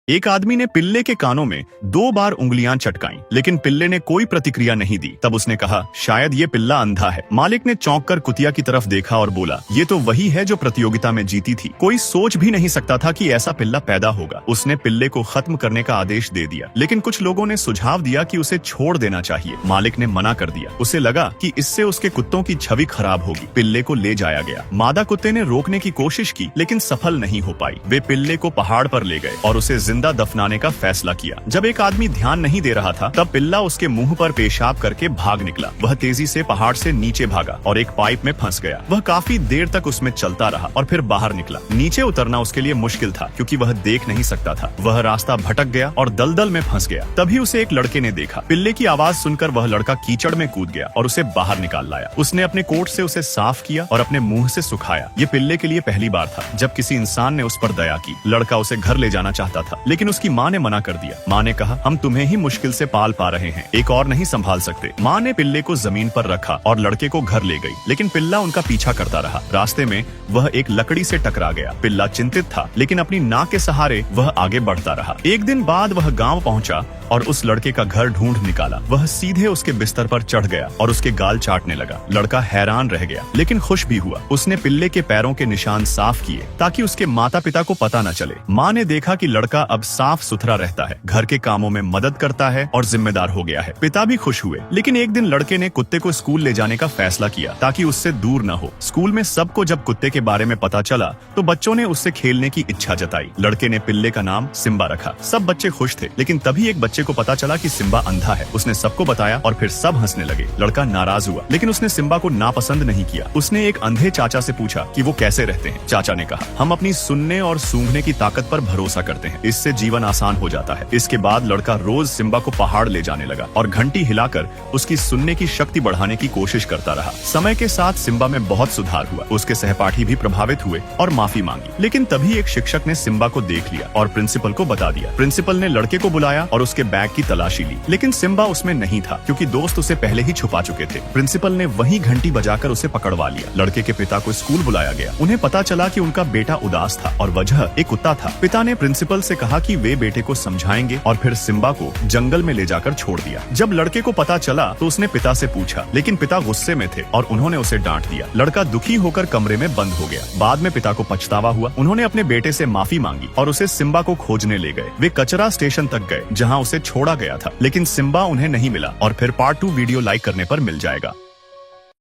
एक आदमी ने पिल्ले के कानों में 2 बार उंगलियां चटकाईं, लेकिन पिल्ले ने कोई प्रतिक्रिया नहीं दी। तब उसने कहा, शायद ये पिल्ला अंधा है। मालिक ने चौंक कर कुतिया की तरफ देखा और बोला, ये तो वही है जो प्रतियोगिता में जीती थी। कोई सोच भी नहीं सकता था कि ऐसा पिल्ला पैदा होगा। उसने पिल्ले को खत्म करने का आदेश दे दिया, लेकिन कुछ लोगों ने सुझाव दिया कि उसे छोड़ देना चाहिए। मालिक ने मना कर दिया। उसे लगा कि इससे उसके कुत्तों की छवि खराब होगी। पिल्ले को ले जाया गया। मादा कुत्ते ने रोकने की कोशिश की, लेकिन सफल नहीं हो पाई। वे पिल्ले को पहाड़ पर ले गए और उसे जिंदा दफनाने का फैसला किया। जब एक आदमी ध्यान नहीं दे रहा था, तब पिल्ला उसके मुंह पर पेशाब करके भाग निकला। वह तेजी से पहाड़ से नीचे भागा और एक पाइप में फंस गया। वह काफी देर तक उसमें चलता रहा और फिर बाहर निकला। नीचे उतरना उसके लिए मुश्किल था, क्योंकि वह देख नहीं सकता था। वह रास्ता भटक गया और दलदल में फंस गया। तभी उसे एक लड़के ने देखा। पिल्ले की आवाज सुनकर वह लड़का कीचड़ में कूद गया और उसे बाहर निकाल लाया। उसने अपने कोट से उसे साफ किया और अपने मुंह से सुखाया। ये पिल्ले के लिए पहली बार था जब किसी इंसान ने उस पर दया की। लड़का उसे घर ले जाना चाहता था, लेकिन उसकी माँ ने मना कर दिया। माँ ने कहा, हम तुम्हें ही मुश्किल से पाल पा रहे हैं, एक और नहीं संभाल सकते। माँ ने पिल्ले को जमीन पर रखा और लड़के को घर ले गई, लेकिन पिल्ला उनका पीछा करता रहा। रास्ते में वह एक लकड़ी से टकरा गया। पिल्ला चिंतित था, लेकिन अपनी नाक के सहारे वह आगे बढ़ता रहा। एक दिन बाद वह गांव पहुंचा और उस लड़के का घर ढूंढ निकाला। वह सीधे उसके बिस्तर पर चढ़ गया और उसके गाल चाटने लगा। लड़का हैरान रह गया, लेकिन खुश भी हुआ। उसने पिल्ले के पैरों के निशान साफ किए ताकि उसके माता पिता को पता न चले। माँ ने देखा कि लड़का अब साफ सुथरा रहता है, घर के कामों में मदद करता है और जिम्मेदार हो गया है। पिता भी खुश हुए। लेकिन एक दिन लड़के ने कुत्ते को स्कूल ले जाने का फैसला किया ताकि उससे दूर न हो। स्कूल में सबको जब कुत्ते के बारे में पता चला, तो बच्चों ने उससे खेलने की इच्छा जताई। लड़के ने पिल्ले का नाम सिम्बा रखा। सब बच्चे खुश थे, लेकिन तभी एक बच्चे को पता चला कि सिम्बा अंधा है। उसने सबको बताया और फिर सब हंसने लगे। लड़का नाराज हुआ, लेकिन उसने सिम्बा को नापसंद नहीं किया। उसने एक अंधे चाचा से पूछा कि वो कैसे रहते हैं। चाचा ने कहा, हम अपनी सुनने और सूंघने की ताकत पर भरोसा करते हैं, इससे जीवन आसान हो जाता है। इसके बाद लड़का रोज सिम्बा को पहाड़ ले जाने लगा और घंटी हिलाकर उसकी सुनने की शक्ति बढ़ाने की कोशिश करता रहा। समय के साथ सिम्बा में बहुत सुधार हुआ। उसके सहपाठी भी प्रभावित हुए और माफी मांगी। लेकिन तभी एक शिक्षक ने सिम्बा को देख लिया और प्रिंसिपल को बता दिया। प्रिंसिपल ने लड़के को बुलाया और उसके बैग की तलाशी ली, लेकिन सिम्बा उसमें नहीं था, क्योंकि दोस्त उसे पहले ही छुपा चुके थे। प्रिंसिपल ने वही घंटी बजाकर उसे पकड़वा लिया। लड़के के पिता को स्कूल बुलाया गया। उन्हें पता चला कि उनका बेटा उदास था और वजह एक कुत्ता था। पिता ने प्रिंसिपल से कहा कि वे बेटे को समझाएंगे और फिर सिम्बा को जंगल में ले जाकर छोड़ दिया। जब लड़के को पता चला तो उसने पिता से पूछा, लेकिन पिता गुस्से में थे और उन्होंने उसे डांट दिया। लड़का दुखी होकर कमरे में बंद हो गया। बाद में पिता को पछतावा हुआ। उन्होंने अपने बेटे से माफी मांगी और उसे सिम्बा को खोजने ले गए। वे कचरा स्टेशन तक गए, जहाँ उसे छोड़ा गया था, लेकिन सिम्बा उन्हें नहीं मिला। और फिर पार्ट 2 वीडियो लाइक करने पर मिल जाएगा।